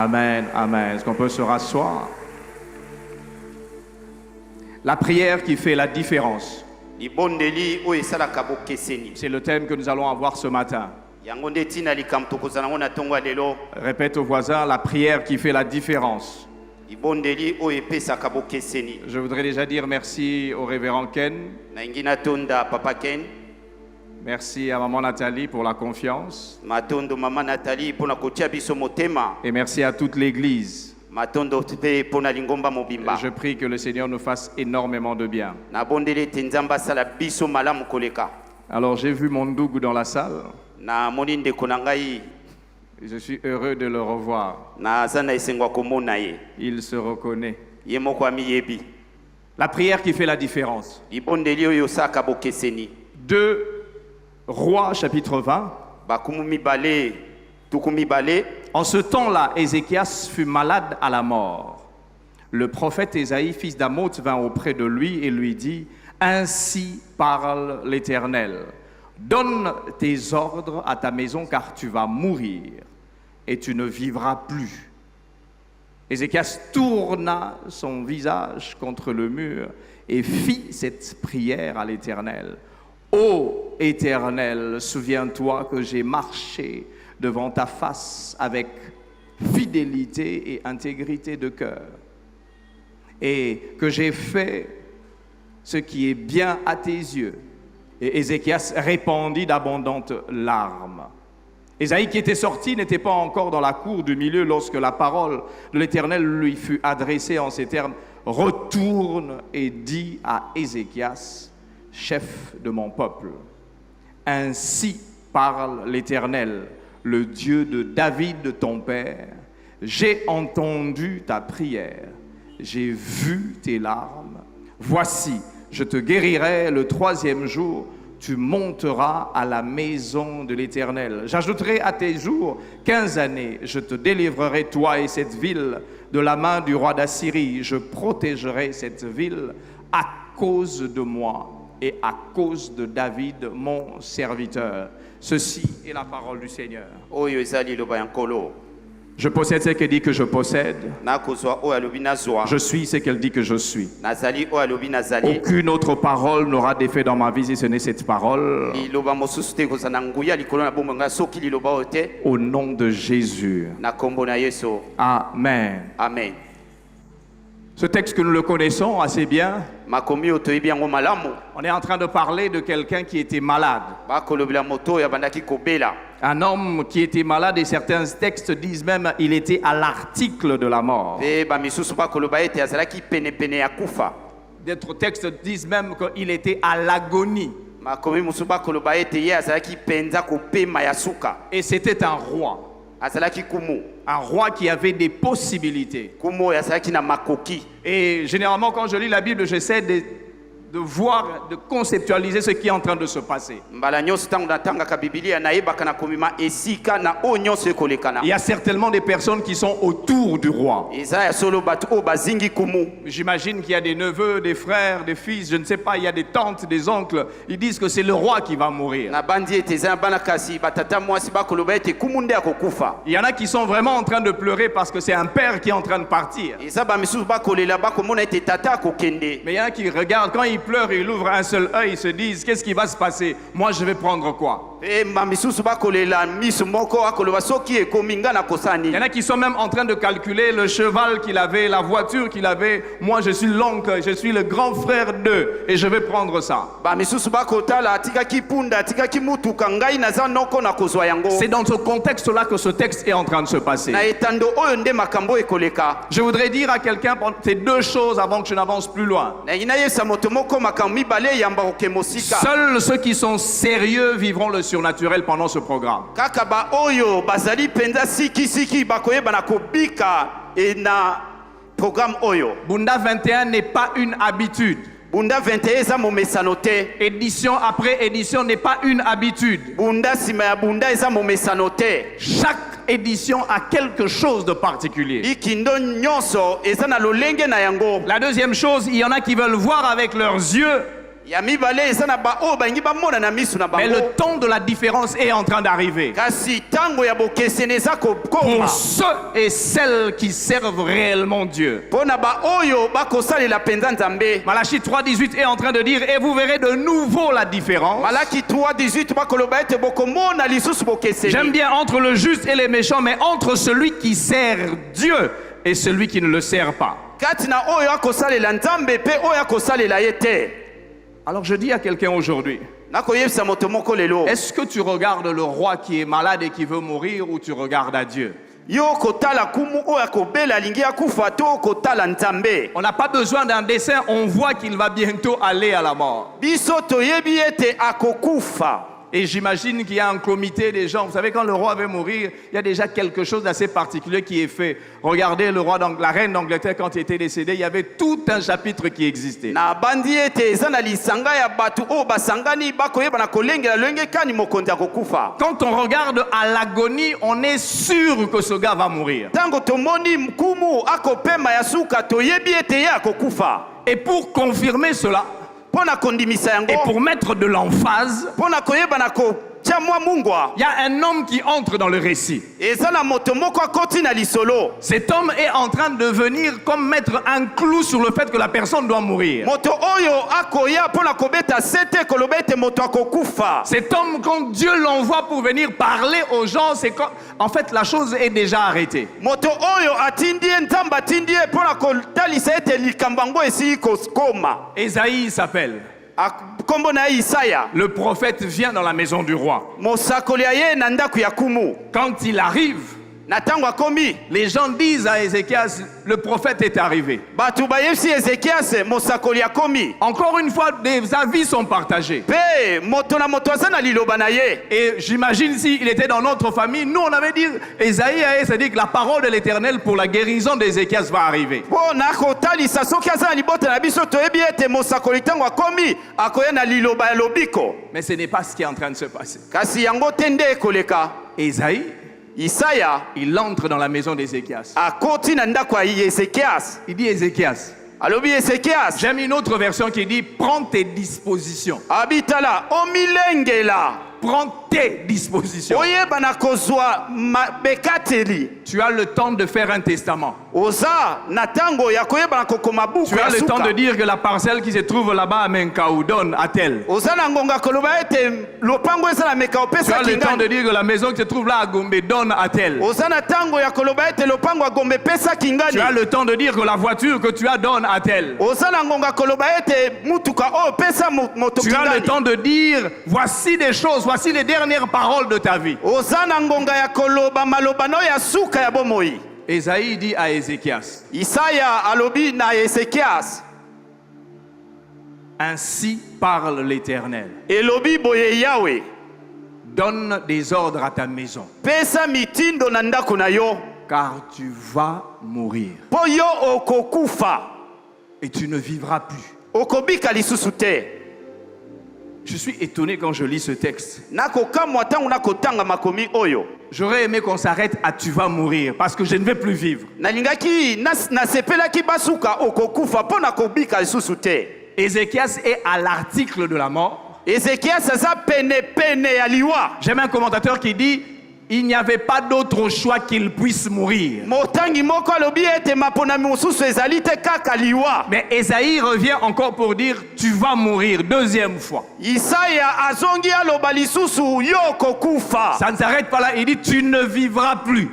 Amen, amen. Est-ce qu'on peut se rasseoir? La prière qui fait la différence. C'est le thème que nous allons avoir ce matin. Répète au voisin, la prière qui fait la différence. Je voudrais déjà dire merci au révérend Ken. Merci à maman Nathalie pour la confiance. Et merci à toute l'église. Je prie que le Seigneur nous fasse énormément de bien. Alors j'ai vu mon Ndougou dans la salle. Je suis heureux de le revoir. Il se reconnaît. La prière qui fait la différence. 2 Rois chapitre 20. En ce temps-là, Ézéchias fut malade à la mort. Le prophète Ésaïe, fils d'Amoth, vint auprès de lui et lui dit: Ainsi parle l'Éternel. Donne tes ordres à ta maison, car tu vas mourir et tu ne vivras plus. Ézéchias tourna son visage contre le mur et fit cette prière à l'Éternel. Ô Éternel, souviens-toi que j'ai marché devant ta face avec fidélité et intégrité de cœur, et que j'ai fait ce qui est bien à tes yeux. Et Ézéchias répandit d'abondantes larmes. Ésaïe, qui était sorti, n'était pas encore dans la cour du milieu lorsque la parole de l'Éternel lui fut adressée en ces termes: Retourne et dis à Ézéchias, chef de mon peuple, ainsi parle l'Éternel, le Dieu de David ton père. J'ai entendu ta prière, j'ai vu tes larmes. Voici, je te guérirai le 3e jour, tu monteras à la maison de l'Éternel. J'ajouterai à tes jours 15 années, je te délivrerai, toi et cette ville, de la main du roi d'Assyrie. Je protégerai cette ville à cause de moi et à cause de David, mon serviteur. Ceci est la parole du Seigneur. Je possède ce qu'elle dit que je possède. Je suis ce qu'elle dit que je suis. Aucune autre parole n'aura d'effet dans ma vie si ce n'est cette parole. Au nom de Jésus. Amen. Amen. Ce texte que nous le connaissons assez bien, on est en train de parler de quelqu'un qui était malade. Un homme qui était malade, et certains textes disent même qu'il était à l'article de la mort. D'autres textes disent même qu'il était à l'agonie. Et c'était un roi. Un roi qui avait des possibilités. Et généralement, quand je lis la Bible, j'essaie de voir, de conceptualiser ce qui est en train de se passer. Il y a certainement des personnes qui sont autour du roi. J'imagine qu'il y a des neveux, des frères, des fils, je ne sais pas, il y a des tantes, des oncles. Ils disent que c'est le roi qui va mourir. Il y en a qui sont vraiment en train de pleurer parce que c'est un père qui est en train de partir. Mais il y en a qui regardent, quand ils pleurent, ils ouvrent un seul œil, ils se disent: qu'est-ce qui va se passer? Moi, je vais prendre quoi? Il y en a qui sont même en train de calculer le cheval qu'il avait, la voiture qu'il avait. Moi, je suis l'oncle, je suis le grand frère d'eux et je vais prendre ça. C'est dans ce contexte-là que ce texte est en train de se passer. Je voudrais dire à quelqu'un ces 2 choses avant que je n'avance plus loin. Seuls ceux qui sont sérieux vivront le surnaturel pendant ce programme. Bunda 21 n'est pas une habitude. Édition après édition n'est pas une habitude. Chaque édition a quelque chose de particulier. La deuxième chose, il y en a qui veulent voir avec leurs yeux. Mais le temps de la différence est en train d'arriver. Pour ceux et celles qui servent réellement Dieu. Malachie 3.18 est en train de dire, et vous verrez de nouveau la différence. J'aime bien entre le juste et les méchants, mais entre celui qui sert Dieu et celui qui ne le sert pas. Alors je dis à quelqu'un aujourd'hui, est-ce que tu regardes le roi qui est malade et qui veut mourir, ou tu regardes à Dieu? On n'a pas besoin d'un dessin, on voit qu'il va bientôt aller à la mort. Et j'imagine qu'il y a un comité des gens. Vous savez, quand le roi veut mourir, il y a déjà quelque chose d'assez particulier qui est fait. Regardez le roi, la reine d'Angleterre, quand il était décédé, il y avait tout un chapitre qui existait. Quand on regarde à l'agonie, on est sûr que ce gars va mourir. Et pour confirmer cela, et pour mettre de l'emphase, il y a un homme qui entre dans le récit. Cet homme est en train de venir comme mettre un clou sur le fait que la personne doit mourir. Cet homme, quand Dieu l'envoie pour venir parler aux gens, c'est quand, en fait, la chose est déjà arrêtée. Ésaïe s'appelle. Le prophète vient dans la maison du roi. Quand il arrive, les gens disent à Ézéchias, le prophète est arrivé. Encore une fois, des avis sont partagés. Et j'imagine s'il était dans notre famille, nous on avait dit, Ésaïe a dit que la parole de l'Éternel pour la guérison d'Ézéchias va arriver. Mais ce n'est pas ce qui est en train de se passer. Ésaïe, Isaiah, il entre dans la maison d'Ézéchias. Il dit Ézéchias. J'aime une autre version qui dit prends tes dispositions. Prends tes dispositions. Tu as le temps de faire un testament. Tu as le temps de dire que la parcelle qui se trouve là-bas à Menkaou donne à tel. Tu as le temps de dire que la maison qui se trouve là à Gombe donne à tel. Tu as le temps de dire que la voiture que tu as donne à tel. Tu as le temps de dire voici des choses, voici les dernières paroles de ta vie. Ésaïe dit à Ézéchias, ainsi parle l'Éternel. Donne des ordres à ta maison, car tu vas mourir et tu ne vivras plus. Je suis étonné quand je lis ce texte. J'aurais aimé qu'on s'arrête à tu vas mourir parce que je ne vais plus vivre. Ézéchias est à l'article de la mort. J'aime un commentateur qui dit il n'y avait pas d'autre choix qu'il puisse mourir. Mais Ésaïe revient encore pour dire tu vas mourir deuxième fois. Ça ne s'arrête pas là, il dit tu ne vivras plus.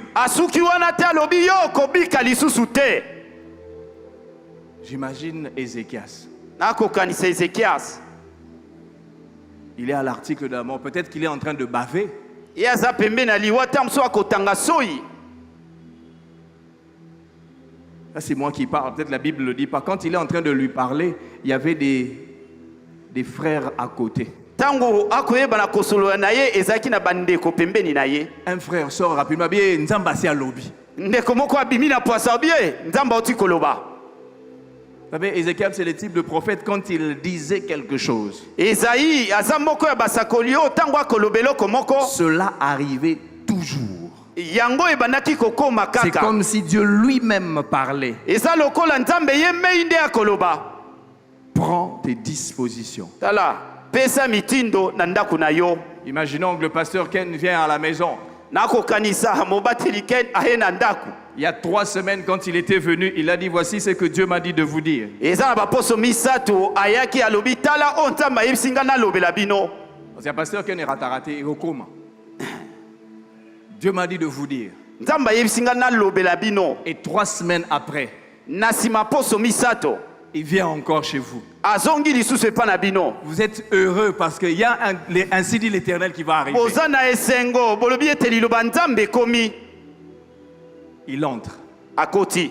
J'imagine Ézéchias. Il est à l'article de la mort, peut-être qu'il est en train de baver. Là, c'est moi qui parle, peut-être la Bible ne le dit pas. Quand il est en train de lui parler, il y avait des frères à côté. Un frère sort rapidement, bien Nzamba c'est à lobby. Vous savez, Ézéchiel, c'est le type de prophète quand il disait quelque chose. Cela arrivait toujours. C'est comme si Dieu lui-même parlait. prends tes dispositions. Tala, pesa mitindo na ndako na yo. Imaginons que le pasteur Ken vient à la maison. Nako kanisa mobateli Ken aye na ndako. Il y a 3 semaines, quand il était venu, il a dit, voici ce que Dieu m'a dit de vous dire. Eza na baposo misato ayaki alobi tala ontamba yebisinga na lobela bino. Parce que le pasteur Ken est raté, il est au coma. Dieu m'a dit de vous dire. Nzamba yebisinga na lobela bino. Et 3 semaines après, Nasima poso misato. il vient encore chez vous. Azongi lisusu epa na bino. Vous êtes heureux parce qu'il y a ainsi dit l'Éternel qui va arriver. Boza na esengo bolobi ete liloba nzambe komi. Il entre. Akoti.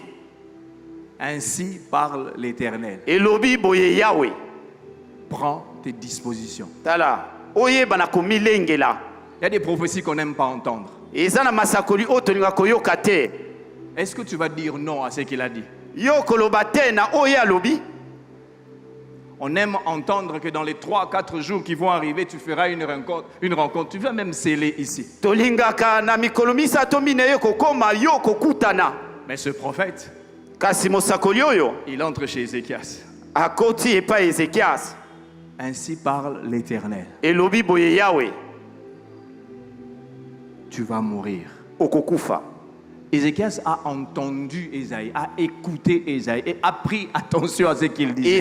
Ainsi parle l'Éternel. Elobi boye Yahweh. Prends tes dispositions. Tala, oyeba na komilengela. Il y a des prophéties qu'on n'aime pas entendre. Eza na masakoli otolinga koyoka te. Est-ce que tu vas dire non à ce qu'il a dit? Yo koloba te na oye alobi. On aime entendre que dans les 3-4 jours qui vont arriver, tu feras une rencontre. Tu vas même sceller ici. Tolingaka na mikolo misato mine yo kokoma yo kokutana. Mais ce prophète, Kasi mosakoli oyo il entre chez Ézéchias. akoti epa Ezekias. Ainsi parle l'Éternel. Elobi boye Yahweh. Tu vas mourir. Okokufa. Ézéchias a entendu Ésaïe, a écouté Ésaïe et a pris attention à ce qu'il disait.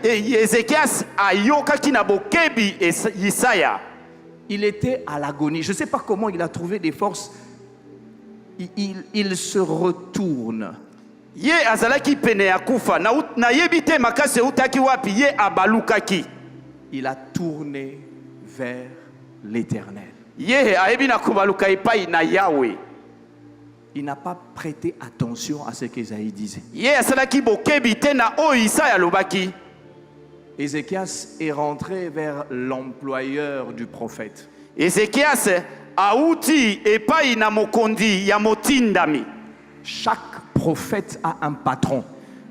Ezekias ayokaki na bokebi Isaya. Il était à l'agonie. Je ne sais pas comment il a trouvé des forces. Il se retourne. Ye azalaki pene ya kufa na yebite makase utaki wapi ye abalukaki. Il a tourné vers l'Éternel. Ye ayebi na kubaluka epai na Yahweh. Il n'a pas prêté attention à ce qu'Ésaïe disait. Ye asalaki bokebi te na o Isaya lobaki. Ézéchias est rentré vers l'employeur du prophète. Ezekias auti epai na mokondi ya motindami. Chaque prophète a un patron.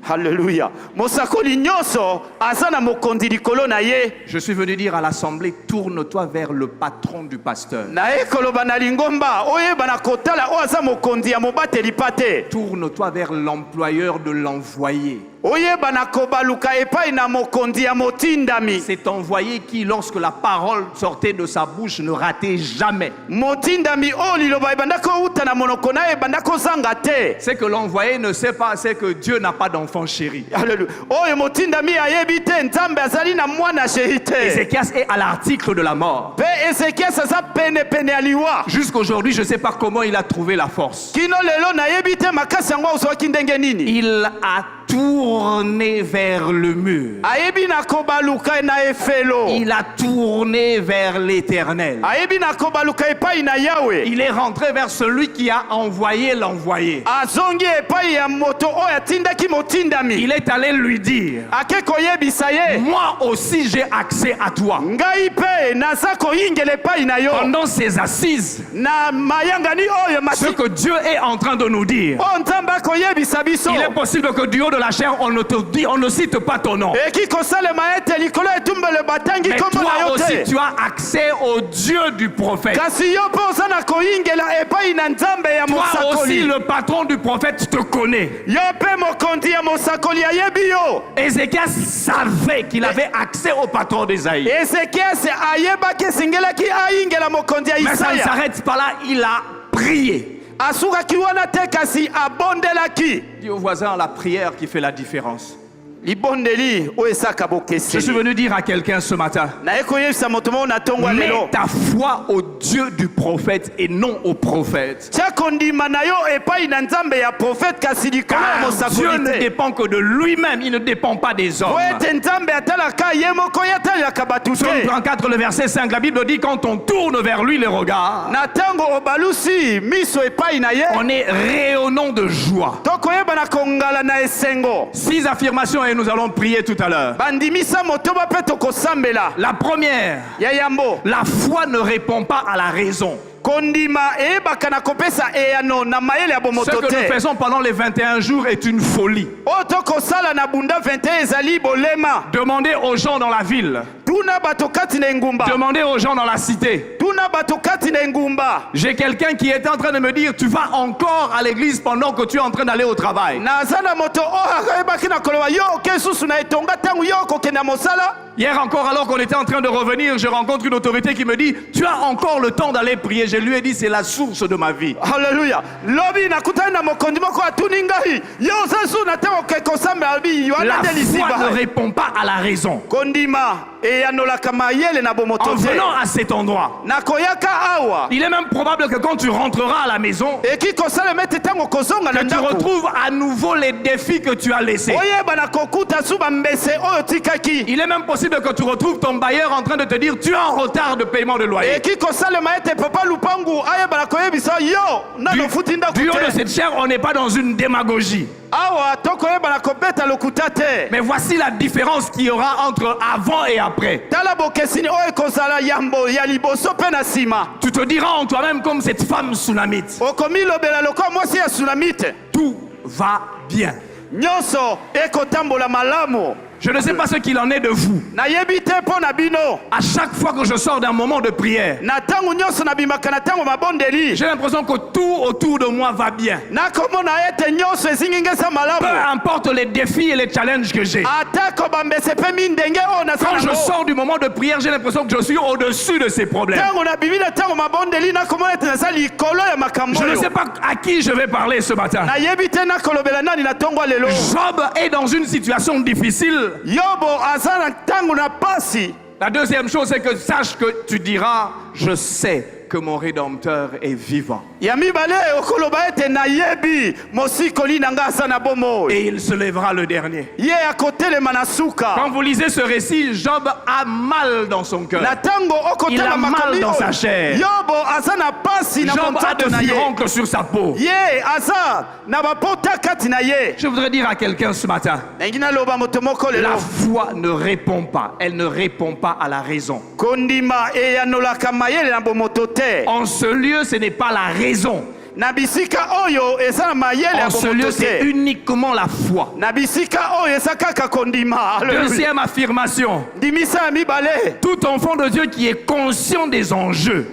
Alléluia. Mosakoli nyoso azana mokondi likolo na ye. Je suis venu dire à l'assemblée, tourne-toi vers le patron du pasteur. Na ekoloba na lingomba oyeba na kotala o aza mokondi ya mobateli pate. Tourne-toi vers l'employeur de l'envoyé. Oyeba na kobaluka epai na mokondi ya motindami. Cet envoyé qui, lorsque la parole sortait de sa bouche, ne ratait jamais. Motindami o liloba ebandako uta na monoko na ebandako zanga te. C'est que l'envoyé ne sait pas, c'est que Dieu n'a pas d'enfant chéri. Alléluia. Oyo motindami ayebi te nzambe azali na mwana chéri te. Ézéchias est à l'article de la mort. Pe Ezekias aza pene pene aliwa. Jusqu'aujourd'hui, je ne sais pas comment il a trouvé la force. Kino lelo na yebi te makasi yango uzwaki ndenge nini. Il a tourné vers le mur. Ayebi na kobaluka na efelo. Il a tourné vers l'Éternel. Ayebi na kobaluka epai na Yahweh. Il est rentré vers celui qui a envoyé l'envoyé. Azongi epai ya moto oyo atindaki motindami. Il est allé lui dire, Ake koyebisa ye. moi aussi j'ai accès à toi. Ngai pe naza koyingela epai na yo. Pendant ces assises, Na mayangani oyo ce masi. que Dieu est en train de nous dire, O nzambe akoyebisa biso. il est possible que du haut de la chair, on ne te dit, on ne cite pas ton nom. Eki kosalema ete likolo etumbele batangi Mais kombo na toi yo aussi, te. tu as accès au Dieu du prophète. Kasi yo pe oza na koyingela epai na nzambe ya Toi aussi, mosakoli. le patron du prophète te connaît. Yo pe mokondi ya mosakoli ayebi yo. Ézéchias savait qu'il avait accès au patron d'Ésaïe. Ezekias ayebaki esengelaki ayingela mokondi ya Mais ça ne Isaya. s'arrête pas là, il a prié. Asukaki wana te kasi abondelaki. Dis au voisin, la prière qui fait la différence. Libondeli oyo esaka Je suis bokeseli. venu dire à quelqu'un ce matin, Naye koyebisa moto moko na ntongo ya mets lelo. ta foi au Dieu du prophète et non au prophète. Tia kondima na yo epai na nzambe ya profete kasi likolo ya Car Dieu mosakoli ne te. dépend que de lui-même, il ne dépend pas des hommes. Po ete nzambe atalaka ye moko ye atalaka bato Psaume te. 34, le verset 5, la Bible dit quand on tourne vers lui les regards, Na ntango obalusi miso epai na ye. on est rayonnant de joie. Tokoyeba na kongala na esengo. 6 affirmations et nous allons prier tout à l'heure. Bandimisa motoba pe tokosambela. La première, Ya yambo. la foi ne répond pas à la raison. Kondima eyebaka na kopesa eyano na mayele ya Ce bomoto que nous te. faisons pendant les 21 jours est une folie. Oyo tokosala na bunda 21 ezali bolema. Demandez aux gens dans la ville, tuna bato kati na engumba. Demandez aux gens dans la cité. Tuna bato kati na engumba. J'ai quelqu'un qui est en train de me dire, tu vas encore à l'église pendant que tu es en train d'aller au travail. Nazana moto akayebaki na koloba yo kesusu na etonga tangu yo kokenda mosala. Hier encore, alors qu'on était en train de revenir, je rencontre une autorité qui me dit, tu as encore le temps d'aller prier. Je lui ai dit, c'est la source de ma vie. Alléluia. Lobi nakutana na mokondi moko atuni ngai. Yo sesu na tango ke kosamba albi yo La ana delisiba. foi ne répond pas à la raison. Kondima e anola kama yele na En bomotote. venant à cet endroit, Nakoyaka awa. il est même probable que quand tu rentreras à la maison, E ki kosala mete tango kozonga na que tu ndako. retrouves à nouveau les défis que tu as laissés. Oyeba na kokuta suba mbese oyo tikaki. Il est même possible que tu retrouves ton bailleur en train de te dire, tu es en retard de paiement de loyer. E ki kosala maete papa lupangu ayeba na koyebisa yo na Du, lofuti ndako du haut de te. cette chair, on n'est pas dans une démagogie. Awa tokoyeba na kobeta lokuta te. Mais voici la différence qu'il y aura entre avant et après. Tala bokesini oyo kozala yambo ya liboso pe na sima. Tu te diras en toi-même comme cette femme sunamite. Okomi lobela lokola mwasi ya tsunamite. Tout va bien. Nyonso ekotambola malamu. Je ne sais pas ce qu'il en est de vous. Nayebi te mpo na bino. À chaque fois que je sors d'un moment de prière, Na tango nyonso nabimaka na tango mabondeli. j'ai l'impression que tout autour de moi va bien. Nakomona ete nyonso ezingi ngesa Peu malamu. importe les défis et les challenges que j'ai. Atako bambese pe mindenge oyo Quand je nasala. sors du moment de prière, j'ai l'impression que je suis au-dessus de ces problèmes. Tango nabimi na tango mabondeli nakomona ete naza likolo ya makambo Je ne oyo. sais pas à qui je vais parler ce matin. Nayebi te nakolobela nani na tongo lelo. Job est dans une situation difficile. Yobo aza na tango na pasi. La deuxième chose, c'est que sache que tu diras, je sais que mon Rédempteur est vivant. Ya mibale okoloba ete nayebi mosikoli na nga aza na bomoi. Et il se lèvera le dernier. Ye akotelema na suka. Quand vous lisez ce récit, Job a mal dans son cœur. Na tango Il a okotala mal makomi dans sa oyo. chair. Yobo aza na pasi na Job a kontato de na ye. furoncles sur sa peau. Ye aza na bapota kati na ye. Je voudrais dire à quelqu'un ce matin, Nangi naloba moto moko lelo. la foi ne répond pas. Elle ne répond pas à la raison. Kondima eyanolaka mayele na bomoto te. En ce lieu, ce n'est pas la raison. Na bisika oyo eza na mayele ya En ce lieu, bomoto c'est te. uniquement la foi. Na bisika oyo eza kaka kondima. Alléluia. Deuxième affirmation. Dimisa ya mibale. Tout enfant de Dieu qui est conscient des enjeux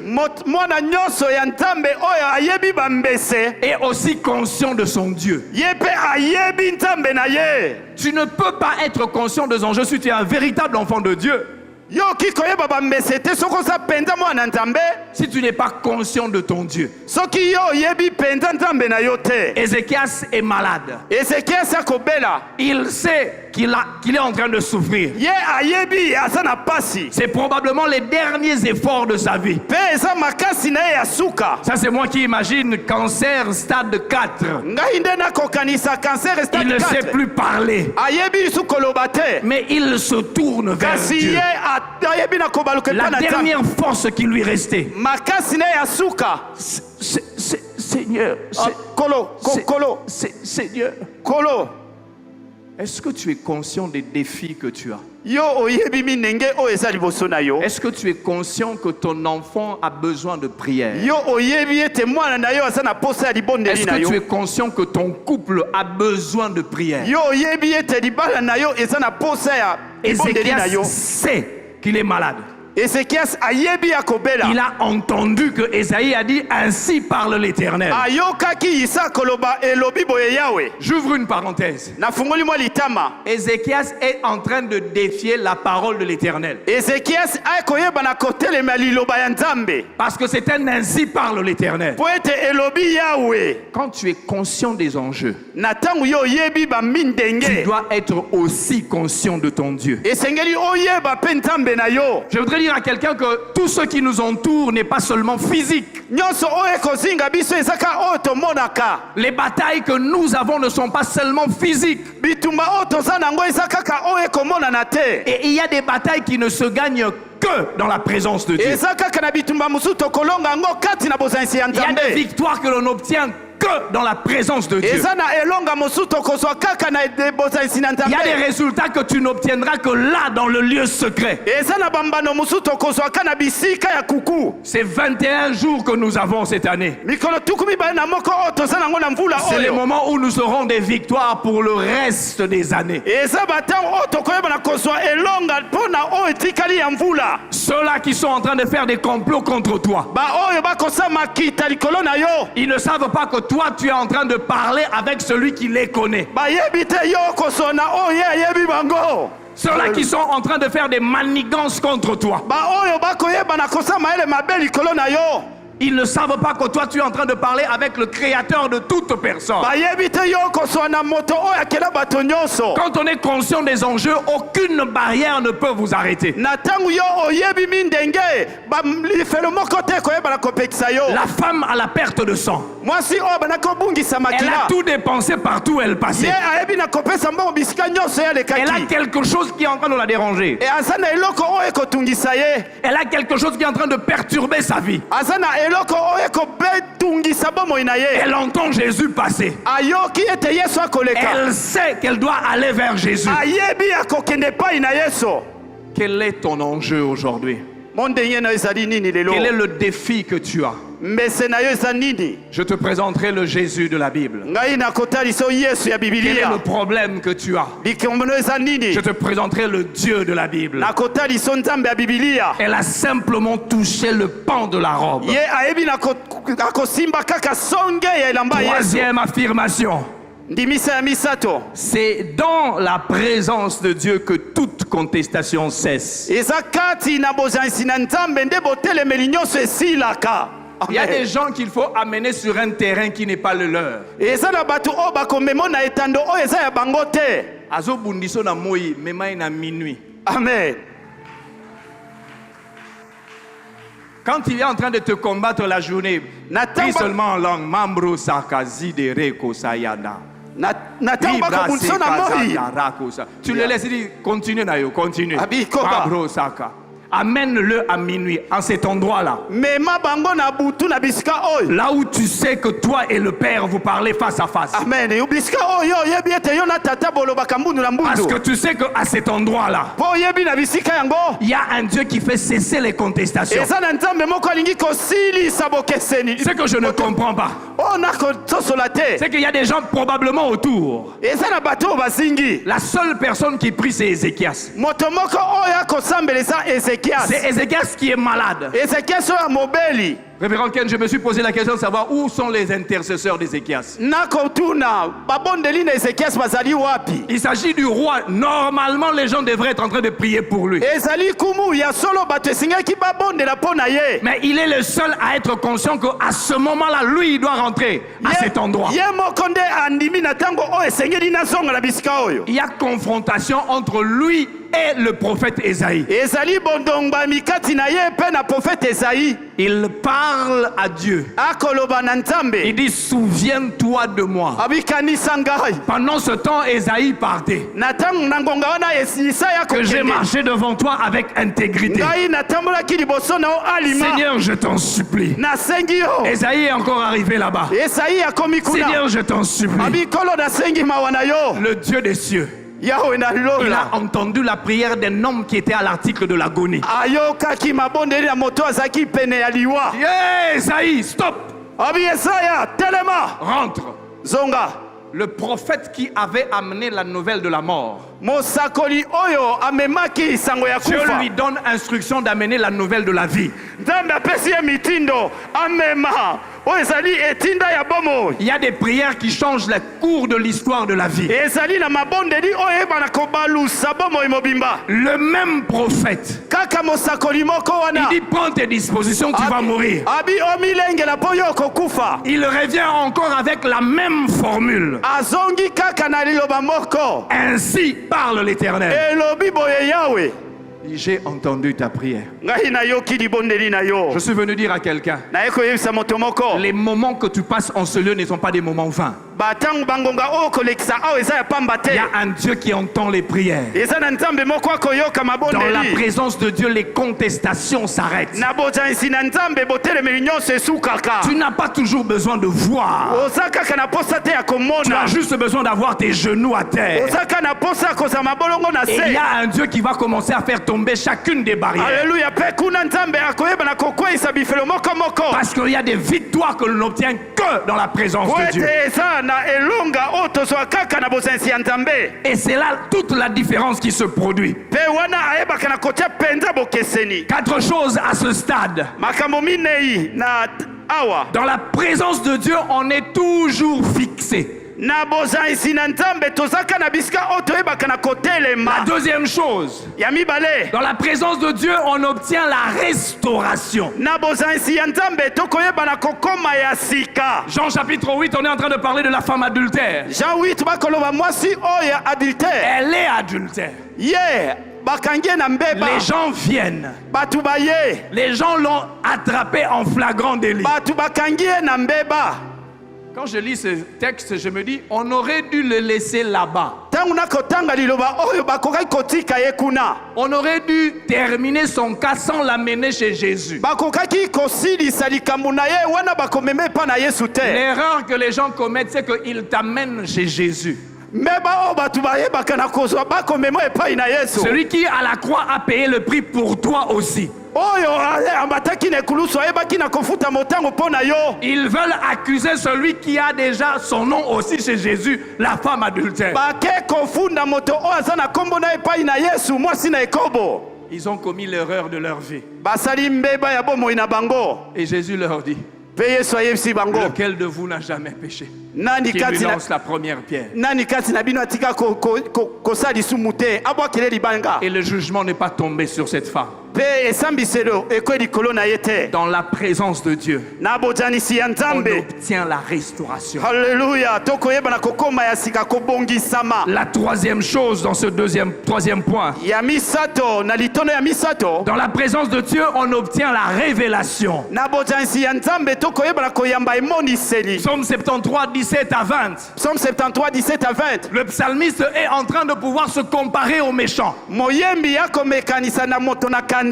Mwana nyonso ya nzambe oyo ayebi bambese. est aussi conscient de son Dieu. Ye pe ayebi nzambe na ye. Tu ne peux pas être conscient des enjeux si tu es un véritable enfant de Dieu. Yo ki koyeba bambese te soko oza penza mwana nzambe. Si tu n'es pas conscient de ton Dieu. Soki yo oyebi penza nzambe na yo te. Ézéchias est malade. Ezekiasi akobela. Il sait qu'il est en train de souffrir. Ye ayebi aza na pasi. C'est probablement les derniers efforts de sa vie. Pe eza makasi na ye ya suka. Ça, c'est moi qui imagine cancer stade 4. Ngai nde nakokanisa cancer Il stade ne sait 4. plus parler. Ayebi su koloba te. Mais il se tourne vers Kasi Dieu. ye ayebi na kobaluka La epai na nzambe. dernière force qui lui restait. Makasi na ye ya suka. Seigneur, Seigneur, Kolo. est-ce que tu es conscient des défis que tu as? Yo oyebi minenge oyo eza liboso na yo. Est-ce que tu es conscient que ton enfant a besoin de prière? Yo oyebi ete mwana na yo aza na posa ya libondeli Est-ce na que yo. tu es conscient que ton couple a besoin de prière? Yo oyebi ete libala na yo eza na posa ya libondeli na yo. Ézéchias sait qu'il est malade. Ezekiasi ayebi akobela. Il a entendu que Ésaïe a dit « Ainsi parle l'Éternel Ayokaki isa koloba elobi boye yawe. ». J'ouvre une parenthèse. Nafungoli mwa litama. Ézéchias est en train de défier la parole de l'Éternel. Ezekiasi akoyeba na kotelema liloba ya nzambe. Parce que c'est un « Ainsi parle l'Éternel ». Po ete elobi yawe. Quand tu es conscient des enjeux, Na tango yo oyebi ba tu mindenge. dois être aussi conscient de ton Dieu. Esengeli oyeba pe nzambe na yo. Je voudrais dire à quelqu'un que tout ce qui nous entoure n'est pas seulement physique. Nyonso oyo ekozinga biso ezaka oyo tomonaka. Les batailles que nous avons ne sont pas seulement physiques. Bitumba oyo toza nango eza kaka oyo ekomonana te. Et il y a des batailles qui ne se gagnent que dans la présence de Dieu. Eza kaka na bitumba mosusu tokolonga yango kati na bozanisi ya Il y a des nzambe. victoires que l'on obtient que dans la présence de Dieu. eza na elonga mosusu tokozwa kaka na ebozanisi na Il y a Nzambe. des résultats que tu n'obtiendras que là, dans le lieu secret. eza na bambano mosusu tokozwa ka na bisika ya kuku. C'est 21 jours que nous avons cette année. mikolo tuku mibale na moko oyo toza nango na mvula C'est le oyo. moment où nous aurons des victoires pour le reste des années. eza batango oyo tokoyeba na kozwa elonga mpo na oyo etikali ya mvula. Ceux-là qui sont en train de faire des complots contre toi, baoyo bakosama kita likolo na yo. ils ne savent pas que toi, tu es en train de parler avec celui qui les connaît. bayebi te yo kozona oyo ye ayebi bango. Ceux-là qui sont en train de faire des manigances contre toi, baoyo bakoyeba na kosama ele mabe likolo na yo. ils ne savent pas que toi, tu es en train de parler avec le créateur de toute personne. bayebi te yo kozwa na moto oyo akela bato nyonso. Quand on est conscient des enjeux, aucune barrière ne peut vous arrêter. na ntango yo oyebi mindenge lifelo moko te koyeba na kopekisa yo. La femme à la perte de sang, mwasi oyo bana kobungisa elle a makila tout dépensé partout où elle ye passait. ayebi na kopesa mbongo bisika nyonso ye Elle a alekaki. quelque chose qui est en train de la déranger. e aza na eloko oyo ekotungisa ye. Elle a quelque chose qui est en train de perturber sa vie. aza na eloko oyo ekobetungisa bomoi na ye. Elle entend Jésus passer. ayoki ete yesu akoleka. Elle sait qu'elle doit aller vers Jésus. ayebi akokende epai na yesu. Quel est ton enjeu aujourd'hui? mondenge na yo ezali nini lelo. Quel est le défi que tu as? mbese na yo eza nini. Je te présenterai le Jésus de la Bible. ngai nakotalisa yesu ya Quel est bibilia. le problème que tu as? likombono eza nini. Je te présenterai le Dieu de la Bible. nakotalisa nzambe ya bibilia. Elle a simplement touché le pan de la robe. ye ayebi akosimba kaka songe ya elamba ya yesu. Troisième affirmation. ndimisa ya misato. C'est dans la présence de Dieu que toute contestation cesse. eza kati na bozanisi na nzambe nde botelemeli nyonso esilaka. Il y a des Amen. gens qu'il faut amener sur un terrain qui n'est pas le leur. eza na bato oyo bakomema na etando oyo eza ya bango te. Azo bundiso na moi, mema na minuit. amen. Quand il est en train de te combattre la journée, prie seulement en langue. Mambro sakazi de reko sayana. na ntango bakobundisa na moi. Tu le laisses dire, continue Nayo, continue. Abi, koba. Mambro saka. Amène-le à minuit, en cet endroit-là. mema bango na butu na bisika oyo. Là où tu sais que toi et le Père vous parlez face à face. amen. bisika oyo oyebi ete yo na tata bolobaka mbundu na Parce que mbundu. tu sais qu'à cet endroit-là, mpo oyebi na bisika yango. il y a un Dieu qui fait cesser les contestations. eza na nzambe moko alingi kosilisa bokeseni. Ce que je ne comprends pas, oyo nakososola te. c'est qu'il y a des gens probablement autour. eza na bato oyo bazingi. La seule personne qui prie, c'est Ézéchias. moto moko oyo akosambela eza ezekiasi. C'est Ézéchias qui est malade. ezekiasi oyo ya mobeli. Révérend Ken, je me suis posé la question de savoir où sont les intercesseurs d'Ézéchias. nakotuna babondeli na ezekiasi bazali wapi. Il s'agit du roi. Normalement, les gens devraient être en train de prier pour lui. ezali kumu ya solo bato esengaki babondela mpo na ye. Mais il est le seul à être conscient qu'à ce moment-là, lui, il doit rentrer à cet endroit. ye moko nde andimi na ntango oyo esengeli nazonga na bisika oyo. Il y a confrontation entre lui et le prophète Ésaïe. ezali bondongba mikati na ye mpe na profete ezayi. Il parle à Dieu. akoloba na Il nzambe. dit, souviens-toi de moi. abikanisa ngai. Pendant ce temps, Ésaïe partait. na ntango na ngonga wana isaya Que j'ai kokende. marché devant toi avec intégrité. ngai natambolaki liboso na yo alima. Seigneur, je t'en supplie. nasengi yo. Ésaïe est encore arrivé là-bas. esayi akomi kuna. Seigneur, je t'en supplie. abikolo nasengi mawa na yo. Le Dieu des cieux, yawe na il lola. a entendu la prière d'un homme qui était à l'article de l'agonie. ayokaki mabondeli ya moto azalaki pene ya liwa. Yeah, Ésaïe, stop. abi esaya telema. Rentre. zonga. Le prophète qui avait amené la nouvelle de la mort, mosakoli oyo amemaki sango ya Dieu kufa. lui donne instruction d'amener la nouvelle de la vie. nzambe apesi ye mitindo amema oyo ezali etinda ya bomo. Il y a des prières qui changent le cours de l'histoire de la vie. ezali na mabondeli oyo eyebana kobalusa bomoi mobimba. Le même prophète, kaka mosakoli moko il wana. dit prends tes dispositions, tu vas mourir. abi omilengela mpo yo okokufa. Il revient encore avec la même formule. azongi kaka na liloba moko. Ainsi parle l'Éternel. elobi boye yawe. J'ai entendu ta prière. ngai nayoki libondeli na yo. Je suis venu dire à quelqu'un, naye koyebisa moto moko. les moments que tu passes en ce lieu ne sont pas des moments vains. batangu bangonga o kolekisa awa eza ya pamba te. Il y a un Dieu qui entend les prières. Eza na nzambe moko akoyoka Dans la mabondeli. présence de Dieu, les contestations s'arrêtent. Na bojanisi na nzambe botelemeli nyonso esukaka. Tu n'as pas toujours besoin de voir. Oza kaka na posa te ya Tu komona. as juste besoin d'avoir tes genoux à terre. Oza kaka na posa ya kozala mabolongo na Et il y se. a un Dieu qui va commencer à faire tomber chacune des barrières. Alléluia. Pe kuna nzambe akoyeba na kokweyisa bifelo moko moko. Parce qu'il y a des victoires que l'on n'obtient que dans la présence Po de ete Dieu. eza na elonga oyo tozwa kaka na bosanisi ya nzambe. Et c'est là toute la différence qui se produit. Pe wana ayebaka na kotia penza bokeseni. 4 choses à ce stade. Makambo minei na awa. Dans la présence de Dieu, on est toujours fixé. Na bosanisi na nzambe tozaka na bisika oyo toyebaka na La kotelema. deuxième chose, Ya mibale. dans la présence de Dieu, on obtient la restauration. Na bosanisi ya nzambe tokoyeba na kokoma ya sika. Jean chapitre 8, on est en train de parler de la femme adultère. Jean 8 bakoloba mwasi oyo ya adultère. Elle est adultère. Ye bakangi ye na mbeba. Les gens viennent. Batu baye. Les gens l'ont attrapé en flagrant délit. Batu bakangi ye na mbeba. Quand je lis ce texte, je me dis, on aurait dû le laisser là-bas. Ntango nakotanga liloba oyo bakokaki kotika ye kuna. On aurait dû terminer son cas sans l'amener chez Jésus. Bakokaki kosilisa likambo na ye wana bakomema epa na Yesu te. L'erreur que les gens commettent, c'est qu'ils t'amènent chez Jésus. Mbeba oyo batu bayebaka na kozwa bakomema epai na Yesu. Celui qui à la croix a payé le prix pour toi aussi. Oyo ambataki na ekulusu ayebaki na kofuta motango mpo na yo. Ils veulent accuser celui qui a déjà son nom aussi chez Jésus, la femme adultère. Bake kofunda moto oyo aza na kombo na epai na Yesu mwasi na ekobo. Ils ont commis l'erreur de leur vie. Basali mbeba ya bomoi na bango. Et Jésus leur dit, Pe Yesu ayebisi bango. lequel de vous n'a jamais péché? Nani Qui lui kati na lance la première pierre. nani kati na bino atika kosala lisumu te abwakele libanga. Et le jugement n'est pas tombé sur cette femme. Pe esambiselo ekwe likolo na ye te. Dans la présence de Dieu, Na bojanisi ya on nzambe. obtient la restauration. Alléluia. Tokoyeba na kokoma ya sika kobongisama. La troisième chose dans ce troisième point, Ya misato na litono ya misato. dans la présence de Dieu, on obtient la révélation. Na bojanisi ya nzambe tokoyeba na koyamba emoniseli. Psaume 73, 17 à 20. Psaume 73, 17 à 20. Le psalmiste est en train de pouvoir se comparer aux méchants. Moyembi yakomekanisa na moto na kanza.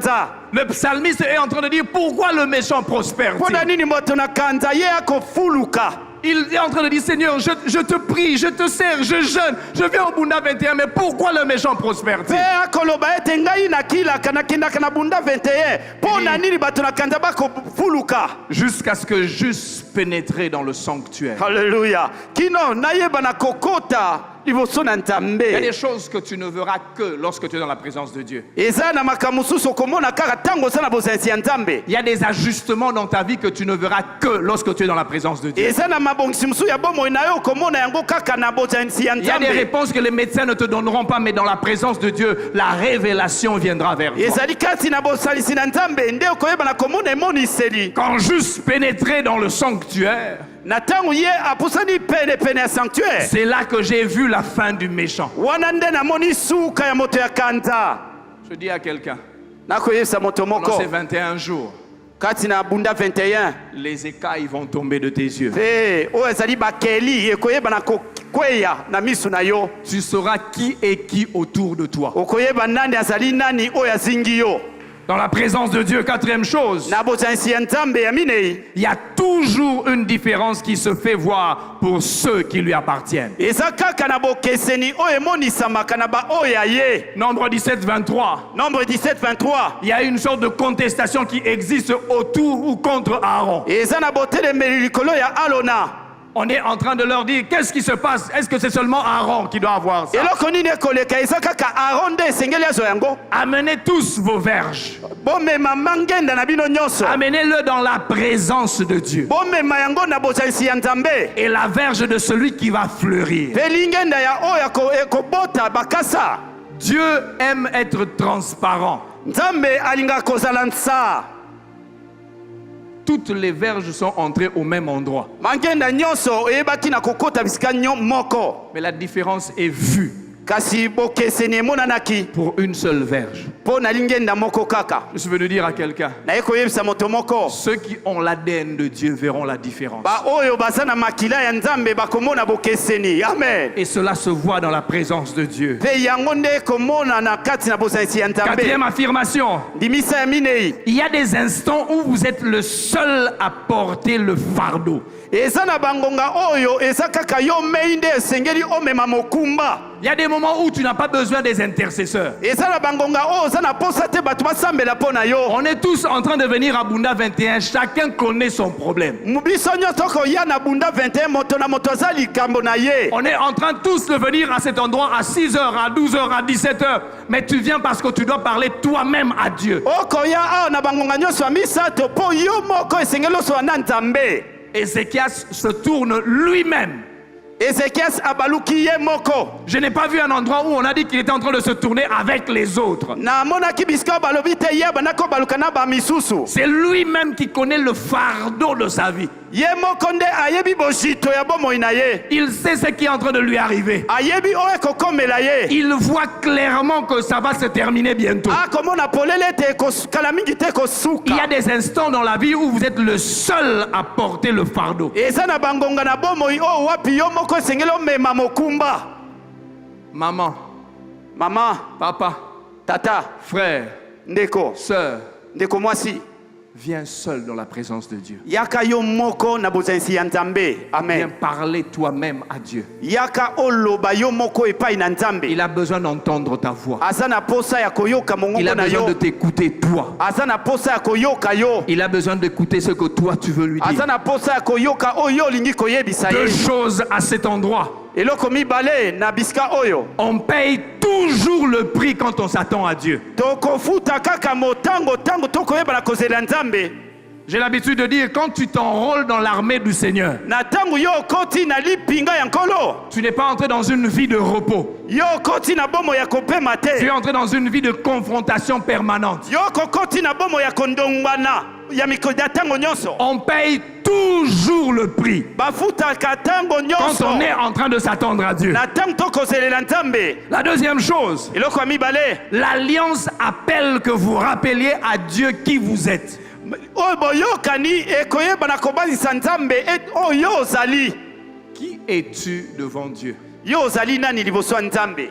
Le psalmiste est en train de dire pourquoi le méchant prospère. Pona nini moto na kanza ye akofuluka. Il est en train de dire Seigneur, je te prie, je te sers, je jeûne, je viens au Bunda 21, mais pourquoi le méchant prospère-t-il? Pe akoloba ete ngai nakilaka nakendaka na bunda 21. Pona nini bato na kanza bakofuluka. Jusqu'à ce que j'eusse pénétré dans le sanctuaire. Alléluia. Kino nayeba na kokota liboso na Il y a nzambe. des choses que tu ne verras que lorsque tu es dans la présence de Dieu. Eza na makambo mosusu okomona kaka ntango oza na bosanisi ya nzambe. Il y a des ajustements dans ta vie que tu ne verras que lorsque tu es dans la présence de Dieu. Eza na mabongisi mosusu ya bomoi na yo okomona yango kaka na bosanisi ya Il y a des nzambe. réponses que les médecins ne te donneront pas, mais dans la présence de Dieu, la révélation viendra vers toi. ezali kati na bosalisi na nzambe nde okoyeba na komona emoniseli. Quand j'eusse pénétré dans le sanctuaire, Na ntango ye apusani pene ya sanctuaire. c'est là que j'ai vu la fin du méchant. Wana nde namoni suka ya moto ya kanza. Je dis à quelqu'un, Nakoyebisa moto pendant moko ces 21 jours, kati na bunda 21. les écailles vont tomber de tes yeux. Pe oyo ezali bakeli ekoyeba na kokweya na misu na yo. Tu sauras qui est qui autour de toi. Okoyeba nani azali nani oyo azingi yo. Dans la présence de Dieu, quatrième chose, Na bosanisi ya nzambe ya minei. il y a toujours une différence qui se fait voir pour ceux qui lui appartiennent. Eza kaka na bokeseni oyo emonisamaka na baoyo ya ye. Nombre 17, 23. Nombre 17, 23. Il y a une sorte de contestation qui existe autour ou contre Aaron. Eza na botelemeli likolo ya Alona. On est en train de leur dire, qu'est-ce qui se passe? Est-ce que c'est seulement Aaron qui doit avoir ça? Eloko nini ekoleka eza kaka Aaron nde esengeli azwa yango. Amenez tous vos verges. Bomema mangenda na bino nyonso. Amenez-le dans la présence de Dieu. Bomema yango na bosanisi ya nzambe. Et la verge de celui qui va fleurir. Pe lingenda ya oyo ekobota bakasa. Dieu aime être transparent. Nzambe alinga kozala nsa. Toutes les verges sont entrées au même endroit. Mangenda nyonso eyebaki na kokota bisika moko. Mais la différence est vue. kasi bokeseni emonanaki pour une seule verge. mpo nalingi enda moko kaka. Je veux dire à quelqu'un, naye koyebisa moto moko ceux qui ont l'ADN de Dieu verront la différence. baoyo baza na makila ya nzambe bakomona bokeseni. Amen. Et cela se voit dans la présence de Dieu. mpe yango nde komona na kati na bozalisi ya nzambe. Quatrième affirmation, ndimisa ya minei, il y a des instants où vous êtes le seul à porter le fardeau. eza na bangonga oyo eza kaka yo mei nde esengeli omema mokumba. Il y a des moments où tu n'as pas besoin des intercesseurs. eza na bangonga oyo oza na posa te bato basambela mpo na yo. On est tous en train de venir à Bunda 21, chacun connaît son problème. biso nyonso koya na Bunda 21 moto na moto aza likambo na ye. On est en train tous de venir à cet endroit à 6h, à 12h, à 17h. Mais tu viens parce que tu dois parler toi-même à Dieu. okoya awa na bangonga nyonso ya misato mpo yo moko esengeli osola na nzambe. Ézéchias se tourne lui-même. Ezekias abaluki ye moko. Je n'ai pas vu un endroit où on a dit qu'il était en train de se tourner avec les autres. na monaki bisika balobi te ye bandako baluka na bamisusu. C'est lui-même qui connaît le fardeau de sa vie. ye moko nde ayebi bozito ya bomoi na ye. Il sait ce qui est en train de lui arriver. ayebi oyo ekokomela ye. Il voit clairement que ça va se terminer bientôt. akomona polele te ekokala mingi te ekosuka. Il y a des instants dans la vie où vous êtes le seul à porter le fardeau. eza na bangonga na bomoi oyo wapi yo moko esengeli omema mokumba. Maman, mama, papa, tata, frère, ndeko, sœur, ndeko mwasi, viens seul dans la présence de Dieu. yaka yo moko na bozalisi ya nzambe. Viens Amen. parler toi-même à Dieu. yaka oloba yo moko epai na nzambe. Il a besoin d'entendre ta voix. aza na posa ya koyoka Il mongongo a na besoin yo. de t'écouter toi. aza na posa ya koyoka yo. Il a besoin d'écouter ce que toi tu veux lui aza dire. na posa ya koyoka oyo olingi koyebisa Deux ye. choses à cet endroit. eloko mibale na bisika oyo. On paye toujours le prix quand on s'attend à Dieu. tokofuta kaka motango tango tokoyeba na kozela nzambe. J'ai l'habitude de dire, quand tu t'enrôles dans l'armée du Seigneur, na tango yo okoti na lipinga ya nkolo. tu n'es pas entré dans une vie de repos. yo okoti na bomo ya kopema Tu es te. entré dans une vie de confrontation permanente. yo kokoti na bomo ya kondongwana ya mikolo ya tango nyonso. On paye toujours le prix bafutaka tango quand nyonso on est en train de s'attendre à Dieu. na tango tokozelela nzambe. La deuxième chose, eloko ya mibale l'alliance appelle que vous rappeliez à Dieu qui vous êtes. oyo boyokani ekoyeba na kobazisa nzambe oyo ozali. Qui es-tu devant Dieu? yo ozali nani liboso ya nzambe.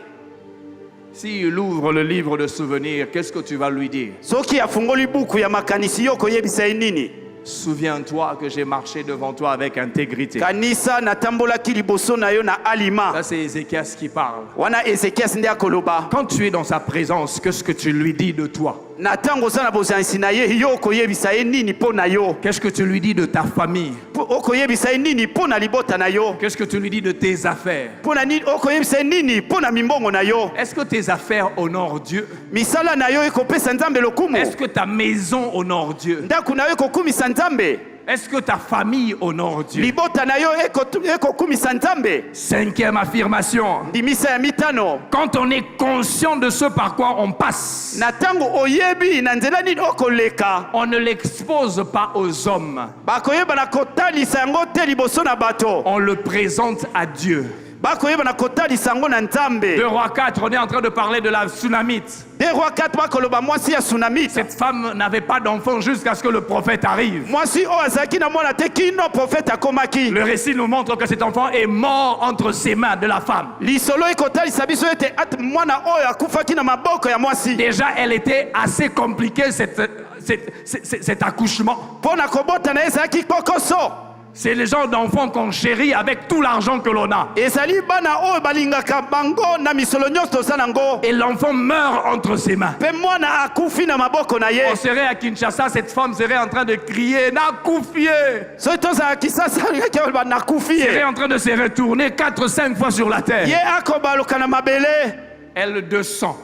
S'il ouvre le livre de souvenirs, qu'est-ce que tu vas lui dire? soki afungoli buku ya makanisi yo koyebisa ye nini. Souviens-toi que j'ai marché devant toi avec intégrité. kanisa natambolaki liboso na yo na alima. Ça, c'est Ézéchias qui parle. wana ezekias nde akoloba. Quand tu es dans sa présence, qu'est-ce que tu lui dis de toi? na ntango oza na bozalisi na ye yo okoyebisa ye nini mpo na yo. Qu'est-ce que tu lui dis de ta famille? okoyebisa ye nini mpo na libota na yo. Qu'est-ce que tu lui dis de tes affaires? mpo na nini okoyebisa ye nini mpo na mimbongo na yo. Est-ce que tes affaires honorent Dieu? misala na yo ekopesa nzambe lokumu. Est-ce que ta maison honore Dieu? ndako na yo ekokumisa nzambe. Est-ce que ta famille honore Dieu? libota na yo ekokumisa nzambe. Cinquième affirmation. ndimisa ya mitano. Quand on est conscient de ce par quoi on passe, na ntango oyebi na nzela nini okoleka. on ne l'expose pas aux hommes. bakoyeba na kotalisa yango te liboso na bato. On le présente à Dieu. bakoyeba na kotalisa yango na nzambe. 2 Rois 4, on est en train de parler de la Tsunamite. 2 Rois 4 bakoloba mwasi ya tsunami. Cette femme n'avait pas d'enfant jusqu'à ce que le prophète arrive. mwasi oyo azalaki na mwana te kino profete akomaki. Le récit nous montre que cet enfant est mort entre ses mains de la femme. lisolo ekotalisa biso ete mwana oyo akufaki na maboko ya mwasi. Déjà, elle était assez compliquée, cet accouchement. mpo na kobota na ye ezalaki kokoso. C'est les gens d'enfants qu'on chérit avec tout l'argent que l'on a. ezali bana oyo balingaka bango na misolo nyonso toza nango. Et l'enfant meurt entre ses mains. mpe mwana akufi na maboko na ye. On serait à Kinshasa, cette femme serait en train de crier « Nakoufié !» soki tozala kisasa alingaki nakufi Elle est ye. en train de se retourner 4-5 fois sur la terre. ye akobaluka na mabele. Elle descend.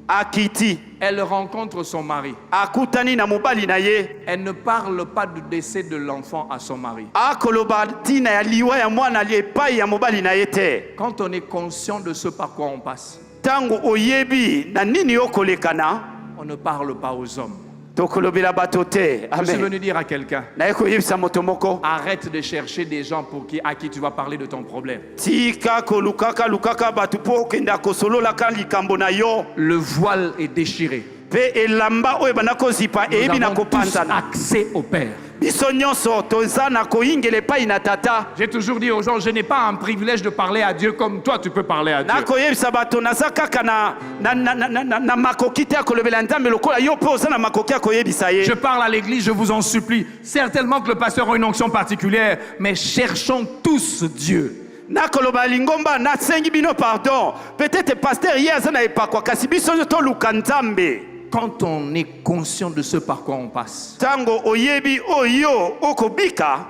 akiti. Elle rencontre son mari. akutani na mobali na ye. Elle ne parle pas du décès de l'enfant à son mari. akoloba ntina ya liwa ya mwana epai ya mobali na ye te. Quand on est conscient de ce par quoi on passe, ntango oyebi na nini okolekana. on ne parle pas aux hommes. tokolobela bato te. Je suis Amen. venu dire à quelqu'un, Naye koyebisa moto moko. arrête de chercher des gens à qui tu vas parler de ton problème. Tika kolukaka bato po okenda kosololaka likambo na yo. Le voile est déchiré. Pe elamba oyo bana kozipa eyebi Nous na avons tous kopanzana. accès au Père. Biso nyonso toza na koyingela epai na tata. J'ai toujours dit aux gens, je n'ai pas un privilège de parler à Dieu comme toi tu peux parler à Dieu. nakoyebisa bato naza kaka na makoki te ya kolobela nzambe lokola yo mpe oza na makoki ya koyebisa ye. Je parle à l'église, je vous en supplie. Certainement que le pasteur a une onction particulière, mais cherchons tous Dieu. nakoloba lingomba nasengi bino pardon. Peut-être pasteur ye aza na epakwa kasi biso nyo toluka nzambe. Quand on est conscient de ce par quoi on passe, Tango oyebi oyo okobika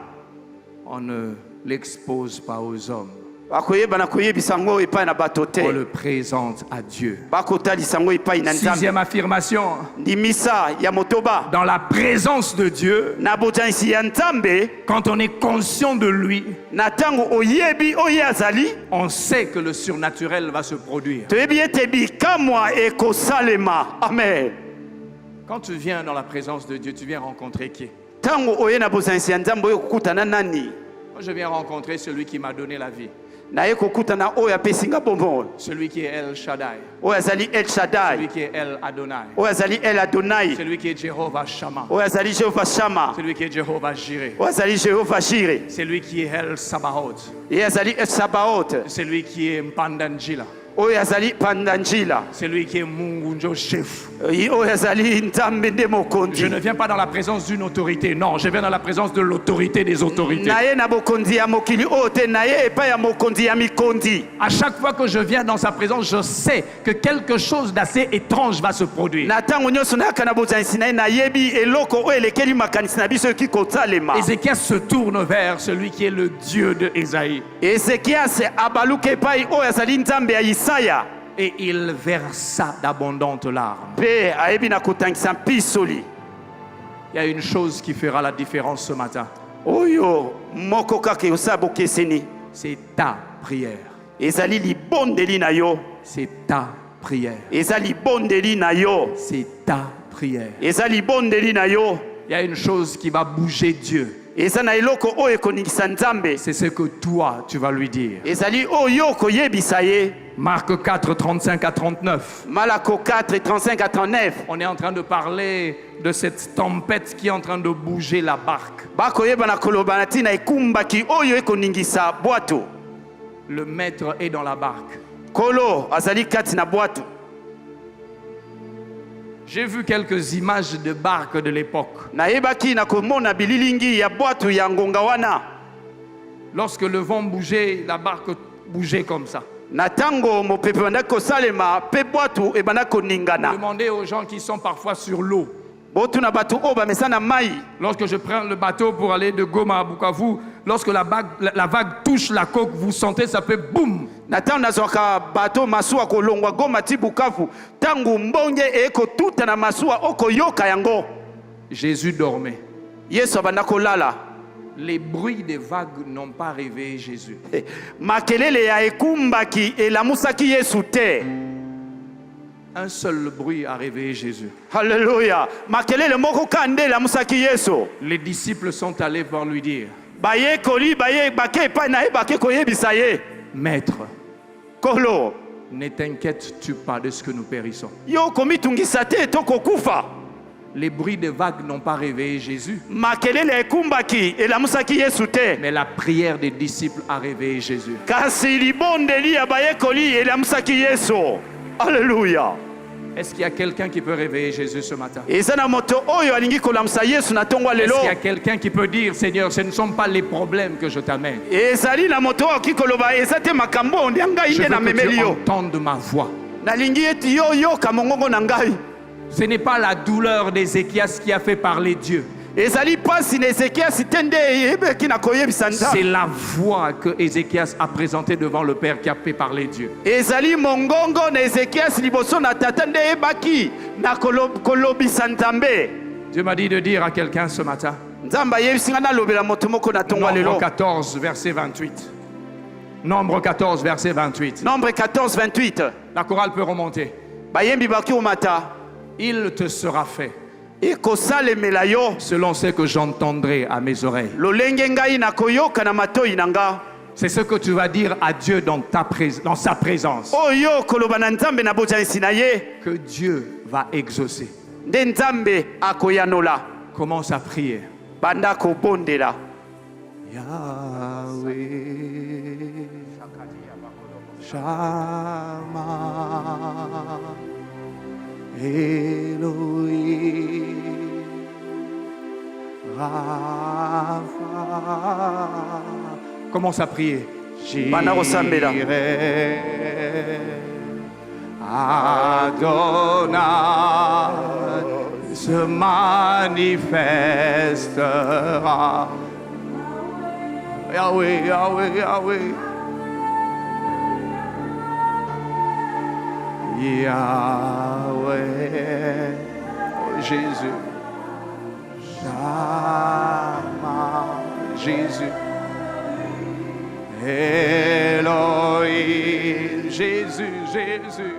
on ne l'expose pas aux hommes. bakoyeba na koyebisa ngo epai na bato te. On le présente à Dieu. bakotalisa ngo epai na nzambe. Sixième affirmation, ndimisa ya motoba dans la présence de Dieu, na botanisi ya nzambe. quand on est conscient de lui, Na tango oyebi oyo azali on sait que le surnaturel va se produire. toyebi ete bikamwa ekosalema. Amen. Quand tu viens dans la présence de Dieu, tu viens rencontrer qui? Tango oye na bosanisi ya nzambe oyo kokutana nani? Moi, je viens rencontrer celui qui m'a donné la vie, naye kokutana oyo apesinga bombo, celui qui est El Shaddai, oyo azali El celui Shaddai, qui est El Adonai, oyo azali El Adonai, celui qui est Jehovah Shammah, oyo azali Jehova Shama, celui qui est Jehovah Jireh, oyo azali Jehova Shire, celui qui est El Sabaoth, ye azali El Sabaoth, celui qui est Mpandanjila, oyo azali Pandanjila, celui qui est Mungunjo Chef. oyo azali Nzambe nde Je mokonzi. ne viens pas dans la présence d'une autorité, non, je viens dans la présence de l'autorité des autorités. naye na bokonzi ya mokili oyo te, naye epai ya mokonzi ya mikonzi. À chaque fois que je viens dans sa présence, je sais que quelque chose d'assez étrange va se produire. na ntango nyonso nayaka na bozanisi na ye nayebi eloko oyo elekeli makanisi na biso eki kosalema. Ézéchias se tourne vers celui qui est le Dieu de Ésaïe ezekiasi abaluka epai oyo azali nzambe ya isaya et il versa d'abondantes larmes. mpe ayebi na kotangisa mpisoli Il y a une chose qui fera la différence ce matin, oyo moko kaka osala bokeseni, c'est ta prière. ezali libondeli na yo, C'est ta prière. eza libondeli na yo, C'est ta prière. eza libondeli na yo. Il y a une chose qui va bouger Dieu. eza na eloko oyo ekoningisa nzambe, C'est ce que toi, tu vas lui dire. ezali oyo koyebisa ye. Marc 4, 35 à 39. Malako 4 35 à 39 On est en train de parler de cette tempête qui est en train de bouger la barque. bakoyeba na koloba na ntina ekumbaki oyo ekoningisa bwato. Le maître est dans la barque. Kolo azali kati na bwato. J'ai vu quelques images de barques de l'époque. nayebaki na komona bililingi ya bwato ya ngonga wana. Lorsque le vent bougeait, la barque bougeait comme ça. Na tango mopepe banda kosalema pe bwato ebanda koningana. Demandez aux gens qui sont parfois sur l'eau. Botu na bato oyo bamesa na mai. Lorsque je prends le bateau pour aller de Goma à Bukavu, lorsque la vague touche la coque, vous sentez, ça fait boum. Na tango nazwaka bato masuwa kolongwa Goma ti Bukavu, tango mbonge ekotuta na masuwa okoyoka yango. Jésus dormait. Yesu abanda kolala. Les bruits des vagues n'ont pas réveillé Jésus. Makelele ya ekumbaki elamusaki Yesu te. Un seul bruit a réveillé Jésus. Alléluia. Makelele moko kande elamusaki Yesu. Les disciples sont allés pour lui dire, Baye koli baye bake epai na ye bake koyebisa ye. Maître, Kolo, ne t'inquiètes-tu pas de ce que nous périssons? yo komitungisa te tokokufa. Les bruits des vagues n'ont pas réveillé Jésus, Makelele ekumbaki elamusaki Yesu te. mais la prière des disciples a réveillé Jésus. Kasi libondeli ya baye koli elamusaki Yesu. Alléluia. Est-ce qu'il y a quelqu'un qui peut réveiller Jésus ce matin? Eza na moto oyo alingi kolamusa Yesu na tongo Est-ce lelo. qu'il y a quelqu'un qui peut dire, Seigneur, ce ne sont pas les problèmes que je t'amène. Ezali na moto oyo kikoloba eza te makambo ndianga Je inde veux na que memeli tu yo. entendes ma voix. Nalingi eti yo yoka mongongo na ngai. Ce n'est pas la douleur d'Ézéchias qui a fait parler Dieu. Ezali pasi na Ezekiasi te nde eyebeki na koyebisa C'est Nzambe. la voix que Ézéchias a présentée devant le Père qui a fait parler Dieu. Ezali mongongo na Ezekiasi liboso na tata nde eyebaki na kolobisa Nzambe. Dieu m'a dit de dire à quelqu'un ce matin, Nzambe ayebisi nga nalobela moto moko na tongo lelo. Nombre 14, verset 28. Nombre 14, verset 28. Nombre 14 28. La chorale peut remonter. Bayembi baki omata. Il te sera fait ekosalemela yo selon ce que j'entendrai à mes oreilles. lolenge ngai nakoyoka na matoi na nga. C'est ce que tu vas dire à Dieu dans sa présence. Oyo koloba na nzambe na bojanisi na ye Que Dieu va exaucer. nde nzambe akoyanola. Commence à prier. Banda kobondela. Yahweh, Shama, Elohim, Rapha. Commence à prier. Banda kosambela. Adonai se manifestera. Yahweh, Yahweh, Yahweh. Yahweh, oh Jésus. Shama, Jésus. Elohim, Jésus, Jésus.